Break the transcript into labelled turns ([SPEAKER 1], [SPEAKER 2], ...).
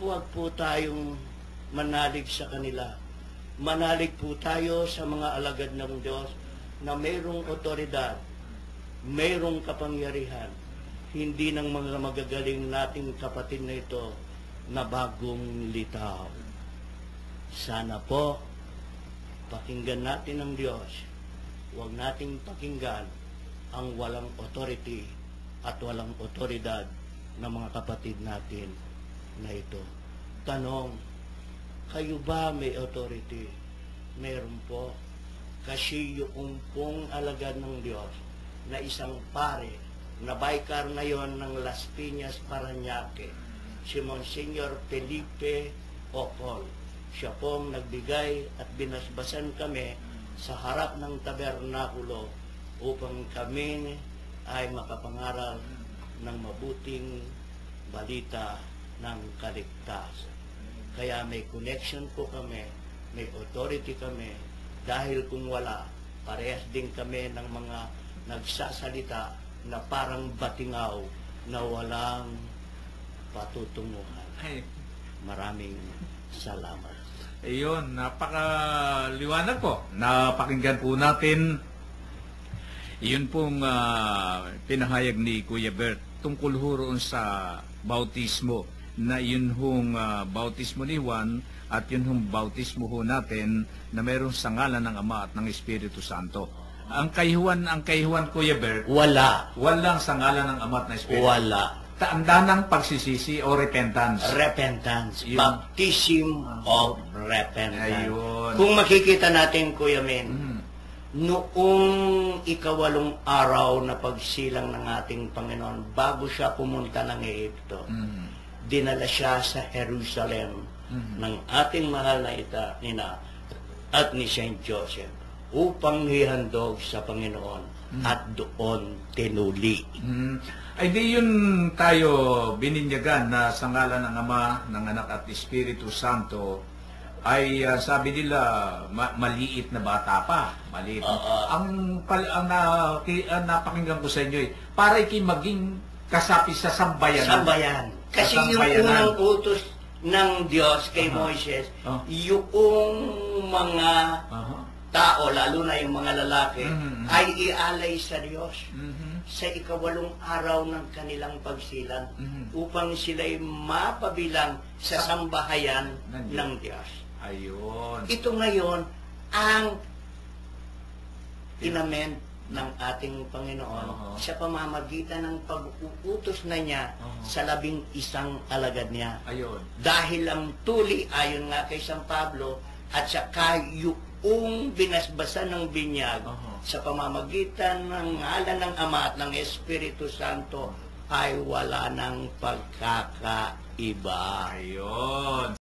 [SPEAKER 1] huwag po tayong manalig sa kanila. Manalig po tayo sa mga alagad ng Diyos na mayroong otoridad, mayroong kapangyarihan, hindi ng mga magagaling nating kapatid na ito na bagong litaw. Sana po, pakinggan natin ang Diyos. Huwag nating pakinggan ang walang authority at walang otoridad ng mga kapatid natin na ito. Tanong, kayo ba may authority? Meron po. Kasi yung pong alagad ng Diyos na isang pare na baykar ngayon ng Las Piñas, Parañaque, si Monsignor Felipe Ocol. Siya pong nagbigay at binasbasan kami sa harap ng tabernakulo upang kami ay makapangaral ng mabuting balita ng kaligtasan. Kaya may connection po kami, may authority kami, dahil kung wala, parehas din kami ng mga nagsasalita na parang batingaw na walang patutunguhan. Maraming salamat.
[SPEAKER 2] Ayun, napakaliwanag po. Napakinggan po natin yun pong pinahayag ni Kuya Bert tungkol ho roon sa bautismo, na yun hong bautismo ni Juan at yun hong bautismo ho natin na mayroon sa ngalan ng Ama at ng Espiritu Santo. Ang kay Juan, Kuya Bert, walang sa ngalan ng Ama at ng Espiritu.
[SPEAKER 1] Wala.
[SPEAKER 2] Tanda ng pagsisisi o repentance.
[SPEAKER 1] Repentance. Baptism of repentance.
[SPEAKER 2] Ayun.
[SPEAKER 1] Kung makikita natin, Kuya Men, noong ika-8 araw na pagsilang ng ating Panginoon, bago siya pumunta ng Egypto, dinala siya sa Jerusalem ng ating mahal na ina at ni Saint Joseph upang hihandog sa Panginoon at doon tinuli.
[SPEAKER 2] Ay di yun tayo bininyagan na sa ngalan ng Ama, ng Anak at Espiritu Santo ay sabi nila maliit na bata pa. Maliit. Ang napakinggan ko sa inyo para ikay maging kasapi sa sambayanan.
[SPEAKER 1] Sambayan. Kasi yung unang utos ng Diyos kay Moises, yung mga tao, lalo na yung mga lalaki, ay ialay sa Diyos sa ika-8 araw ng kanilang pagsilang upang sila'y mapabilang sa sambahayan ng Diyos.
[SPEAKER 2] Ayun.
[SPEAKER 1] Ito ngayon ang inamend ng ating Panginoon sa pamamagitan ng pag-uutos na niya sa 11 alagad niya.
[SPEAKER 2] Ayun.
[SPEAKER 1] Dahil ang tuli, ayon nga kay San Pablo, at saka yung binasbasan ng binyag sa pamamagitan ng ngalan ng Ama at ng Espiritu Santo ay wala ng pagkakaiba.
[SPEAKER 2] Ayun.